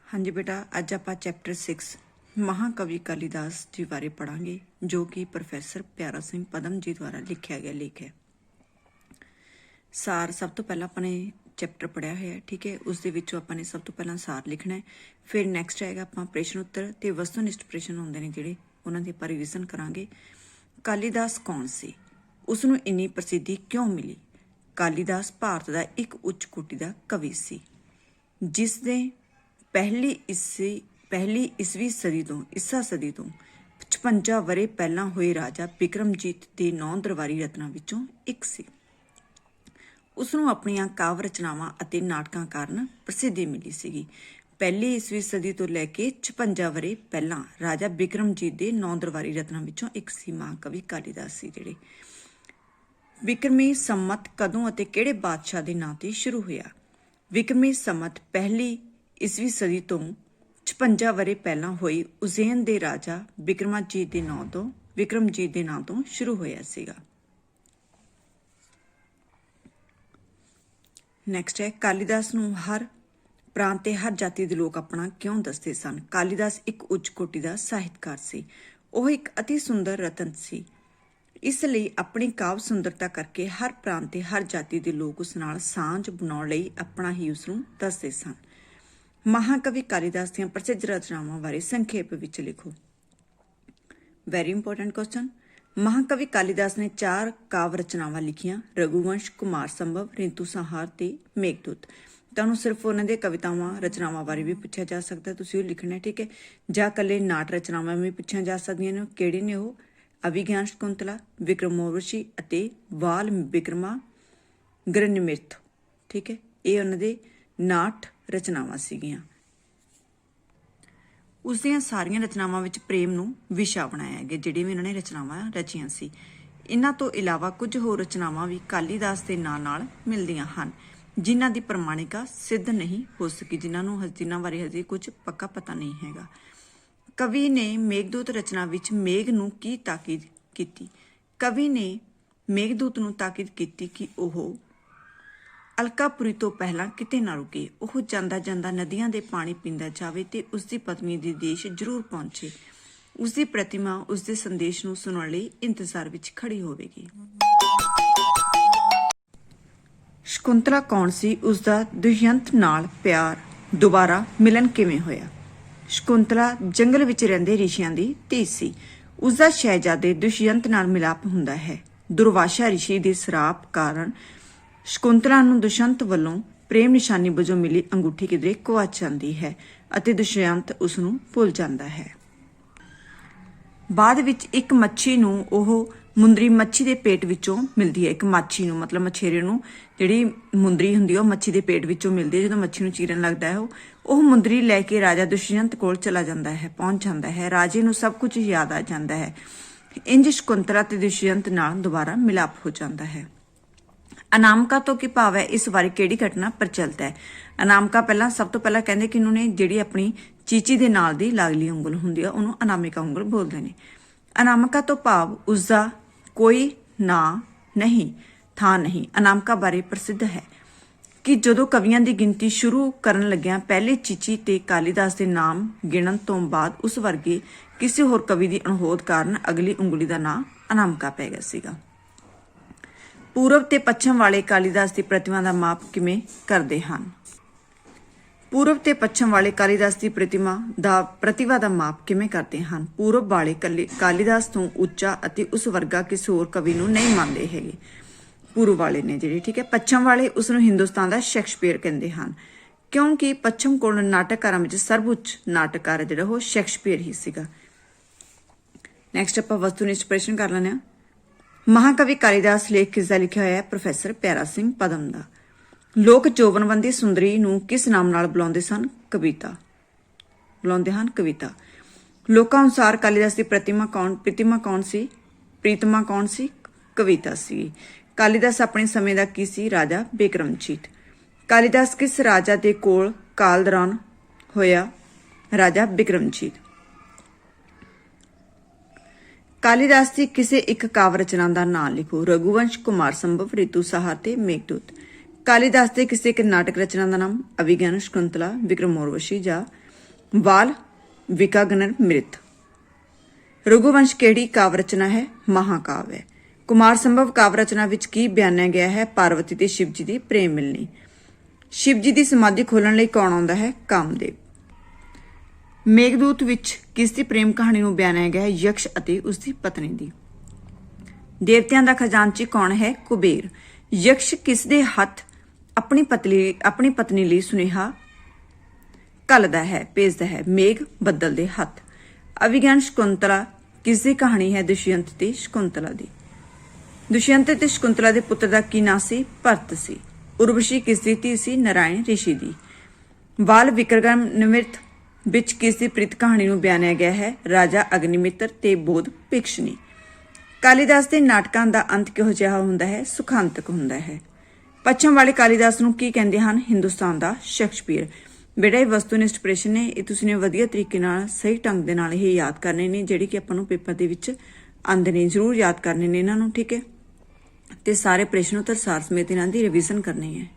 हाँ जी बेटा, अज आप चैप्टर 6 महाकवि कालीदास जी बारे पढ़ांगे, जो कि प्रोफैसर प्यारा सिंह पदम जी द्वारा लिखा गया लेख है। सार सब तो पहला अपने चैप्टर पढ़िया है, ठीक है। उस अपने सब तो पहला सार लिखना है। फिर नैक्सट आएगा आप प्रश्न उत्तर ते वस्तुनिष्ठ प्रश्न होंगे ने जिहड़े उन्हां दी आपां रिविजन करांगे। कालीदास कौन सी, उसनूं इन्नी प्रसिद्धि क्यों मिली। कालीदास भारत का एक उच्च कोटि का कवि सी, जिसने पहली ईसवी सदी तो ईसा सदी तो 56 वरे पहला हुए राजा बिक्रमजीत के 9 दरबारी रत्नां विचों एक सी। उसनूं अपनियां काव्य रचनावां अते नाटकां कारण प्रसिद्धि मिली सीगी। पहली ईसवी सदी तो लैके 56 वरे पहला राजा बिक्रमजीत के 9 दरबारी रत्नां विचों एक सी महाकवि कालीदास सी। जिहड़े विक्रमी संमत कदों अते किहड़े बादशाह के नां ते शुरू होया। विक्रमी संमत पहली ईसवी सदी तो 56 वरे पहला हुई उज्जैन के राजा विक्रमाजीत के नां तो शुरू होया सीगा। नैक्सट है कालीदास नूं हर प्रांत ते हर जाति के लोग अपना क्यों दसते सन। कालीदास एक उच्च कोटि का ਸਾਹਿਤਕਾਰ ਸੀ। ਉਹ एक अति सुंदर रतन ਸੀ, इसलिए अपनी काव्य सुंदरता करके हर प्रांत ते हर जाति के लोग उस नाल सांझ बनाउण लई अपना ही उसनूं दसदे सन। महाकवि कालीदास दीआं प्रसिद्ध रचनावां बारे संखेप विच लिखो। Very important question. महाकवि कालीदास ने 4 काव्य रचनावां लिखियां, रघुवंश, कुमार संभव, रितु संहार ते मेघदूत। तुहानूं सिर्फ उन्हां दे कवितावां रचनावां बारे भी पुछया जा सकदा, तुसीं ओह लिखना है, ठीक है। जां कल्ले नाट रचनावां भी पुछियां जा सकदियां ने। किहड़े ने ओह? अभिज्ञान शकुंतला, विक्रमोर्वशी अते वाल विक्रमा गृहनिमित्त, ठीक है। ये उन्हां दे नाट रचनावां सीगियां। उस दियां सारियां रचनावां विच प्रेम नूं विशा बनाया गया, जिहड़ी भी उन्होंने रचनावां रचियां सी। इन्हां तो इलावा कुछ होर रचनावां भी कालीदास दे नां नाल मिलदियां हन, जिन्हां दी प्रमाणिका सिद्ध नहीं हो सकी, जिन्हां बारे हजे कुछ पक्का पता नहीं हैगा। कवि ने मेघदूत रचना विच मेघ नूं की ताकीद कीती। कवि ने मेघदूत नूं ताकीद कीती कि ओह अलकापुरी तो पहला किते ना रुके। ओह जांदा जांदा नदियां दे पानी पींदा जावे ते उसदी पत्नी दे देश जरूर पहुंचे। उसदी प्रतिमा उसदे संदेश नूं सुनण लई इंतजार विच खड़ी होवेगी। शकुंतला कौन सी, उसदा दुष्यंत नाल प्यार दोबारा मिलन किवें होया। शकुंतला जंगल विच रहिंदे ऋषियां दी धी सी। उसदा शहजादे दुष्यंत नाल मिलाप हुंदा है। दुर्वासा ऋषि दे श्राप कारण शकुंतला नूं दुष्यंत वल्लों प्रेम निशानी वजों मिली अंगूठी किधरे गवाच जांदी है अते दुष्यंत उसनूं भुल जांदा है। बाद विच एक मच्छी नूं ओह मुंदरी मच्छी दे पेट विचों मिलदी है। एक मच्छी नूं मतलब मछेरे नूं जिहड़ी मुंदरी हुंदी है, मच्छी दे पेट विचों मिलदी है। जदों मच्छी नूं चीरन लगदा है, ओह मुंदरी लैके राजा दुष्यंत कोल चला जांदा है, पहुंच जांदा है। राजे नूं सब कुछ याद आ जांदा है। इंज शकुंतला ते दुष्यंत नाल दोबारा मिलाप हो जांदा है। अनामका तो की भाव है, इस बारे किहड़ी घटना प्रचलित है। अनामका पहला सब तो पहला कहंदे कि उन्होंने जिहड़ी अपनी चीची दे नाल दी लागली उंगल हुंदी है, उहनूं अनामिका उंगल बोलदे ने। अनामिका तो भाव उसका कोई ना नहीं, थां नहीं। अनामिका बारे प्रसिद्ध है कि जदों कवियां दी गिनती शुरू करन लग्गियां पहले चीची ते कालीदास दे नाम गिणन तो बाद उस वर्गे किसी होर कवि दी अणहोद कारण अगली उंगली दा नाम अनामिका पै गया सीगा। पूरब ते पश्चिम वाले कालीदास की प्रतिमा का माप किवें करते हैं। पूरब ते पश्चिम वाले कालीदास की प्रतिभा का माप किवें करते हैं। पूरब वाले कालीदास तो उच्चा अति उस वर्गा किसी होर कवि नूं नहीं मानते है। पूरब वाले ने जिहड़े, ठीक है। पश्चिम वाले उसनूं हिंदुस्तान का शैक्सपीयर कहते हैं, क्योंकि पश्चिम कोल नाटककारां विच सर्वोच्च नाटककार जिहड़ा वो शैक्सपीयर ही सीगा। नैक्सट आपां वस्तुनिष्ठ प्रश्न कर लैंदे हां। महाकवि कालीदास लेख किसदा लिखिया होया है? प्रोफैसर प्यारा सिंह पदम दा। लोक जोबनबंदी सुंदरी नूं किस नाम नाल बुलाउंदे सन? कविता बुलाउंदे हन, कविता। लोकां अनुसार कालीदास की प्रीतिमा कौन सी? कविता सी। कालीदास अपने समय दा की सी? राजा बिक्रमजीत। कालीदास किस राजा दे कोल काल दौरान होया? राजा बिक्रमजीत। कालीदास की किसी एक काव्य रचना का नाम लिखो। रघुवंश, कुमार संभव, रितु संहार ते मेघदूत। कालीदास के किसी एक नाटक रचना का नाम? अभिज्ञान शकुंतला, विक्रमोर्वशी जा ਵਾਲ ਵਿਕਾਗਨਰ ਮ੍ਰਿਤ। ਰਘੁਵੰਸ਼ ਕਿਹੜੀ ਕਾਵ ਰਚਨਾ ਹੈ? ਮਹਾਕਾਵ ਹੈ। ਕੁਮਾਰ ਸੰਭਵ ਕਾਵ ਰਚਨਾ ਵਿੱਚ ਕੀ ਬਿਆਨਿਆ ਗਿਆ ਹੈ? ਪਾਰਵਤੀ ਤੇ ਸ਼ਿਵ ਜੀ ਦੀ ਪ੍ਰੇਮ ਮਿਲਣੀ। ਸ਼ਿਵ ਜੀ ਦੀ ਸਮਾਧੀ ਖੋਲਣ ਲਈ ਕੌਣ ਆਉਂਦਾ ਹੈ? ਕਾਮਦੇਵ। ਮੇਘਦੂਤ ਵਿੱਚ ਕਿਸ ਦੀ ਪ੍ਰੇਮ ਕਹਾਣੀ ਨੂੰ ਬਿਆਨਿਆ ਗਿਆ ਹੈ? ਯਕਸ਼ ਅਤੇ ਉਸ ਦੀ ਪਤਨੀ ਦੀ। ਦੇਵਤਿਆਂ ਦਾ ਖਜ਼ਾਨਚੀ ਕੌਣ ਹੈ? ਕੁਬੇਰ। ਯਕਸ਼ ਕਿਸ ਦੇ ਹੱਥ ਆਪਣੀ ਪਤਨੀ ਲਈ ਸੁਨੇਹਾ ਘੱਲਦਾ ਹੈ, ਭੇਜਦਾ ਹੈ? ਮੇਘ ਬੱਦਲ ਦੇ ਹੱਥ। ਅਭਿਗਿਆਨ ਸ਼ਕੁੰਤਲਾ ਕਿਸ ਦੀ ਕਹਾਣੀ ਹੈ? ਦੁਸ਼ਯੰਤ ਤੇ ਸ਼ਕੁੰਤਲਾ ਦੀ। ਦੁਸ਼ਯੰਤ ਤੇ ਸ਼ਕੁੰਤਲਾ ਦੇ ਪੁੱਤਰ ਦਾ ਕੀ ਨਾਂ ਸੀ? ਭਰਤ ਸੀ। ਉਰਵਸ਼ੀ ਕਿਸ ਦੀ ਧੀ ਸੀ? ਨਾਰਾਇਣ ਰਿਸ਼ੀ ਦੀ। ਵਾਲ ਵਿਕਰਮਨਿਮ੍ਰਿਤ ਵਿੱਚ ਕਿਸ ਦੀ ਪ੍ਰੀਤ ਕਹਾਣੀ ਨੂੰ ਬਿਆਨਿਆ ਗਿਆ ਹੈ? ਰਾਜਾ ਅਗਨੀਮਿੱਤਰ ਤੇ ਬੋਧ ਭਿਕਸ਼ਨੀ। ਕਾਲੀਦਾਸ ਦੇ ਨਾਟਕਾਂ ਦਾ ਅੰਤ ਕਿਹੋ ਜਿਹਾ ਹੁੰਦਾ ਹੈ? ਸੁਖਾਂਤਕ ਹੁੰਦਾ ਹੈ। ਪੱਛਮ ਵਾਲੇ ਕਾਲੀਦਾਸ ਨੂੰ ਕੀ ਕਹਿੰਦੇ ਹਨ? ਹਿੰਦੁਸਤਾਨ ਦਾ ਸ਼ੇਕਸਪੀਅਰ। ਬੇਟਾ ਇਹ ਵਸਤੂਨਿਸ਼ਟ ਪ੍ਰਸ਼ਨ ਨੇ, ਇਹ ਤੁਸੀਂ ਨੇ ਵਧੀਆ ਤਰੀਕੇ ਨਾਲ ਸਹੀ ਢੰਗ ਦੇ ਨਾਲ ਇਹ ਯਾਦ ਕਰਨੇ ਨੇ, ਜਿਹੜੀ ਕਿ ਆਪਾਂ ਨੂੰ ਪੇਪਰ ਦੇ ਵਿੱਚ ਆਉਂਦੇ ਨੇ। ਜ਼ਰੂਰ ਯਾਦ ਕਰਨੇ ਨੇ ਇਹਨਾਂ ਨੂੰ, ਠੀਕ ਹੈ। ਤੇ ਸਾਰੇ ਪ੍ਰਸ਼ਨ ਉੱਤਰ ਸਾਰ ਸਮੇਤ ਇਹਨਾਂ ਦੀ ਰਿਵੀਜ਼ਨ ਕਰਨੀ ਹੈ।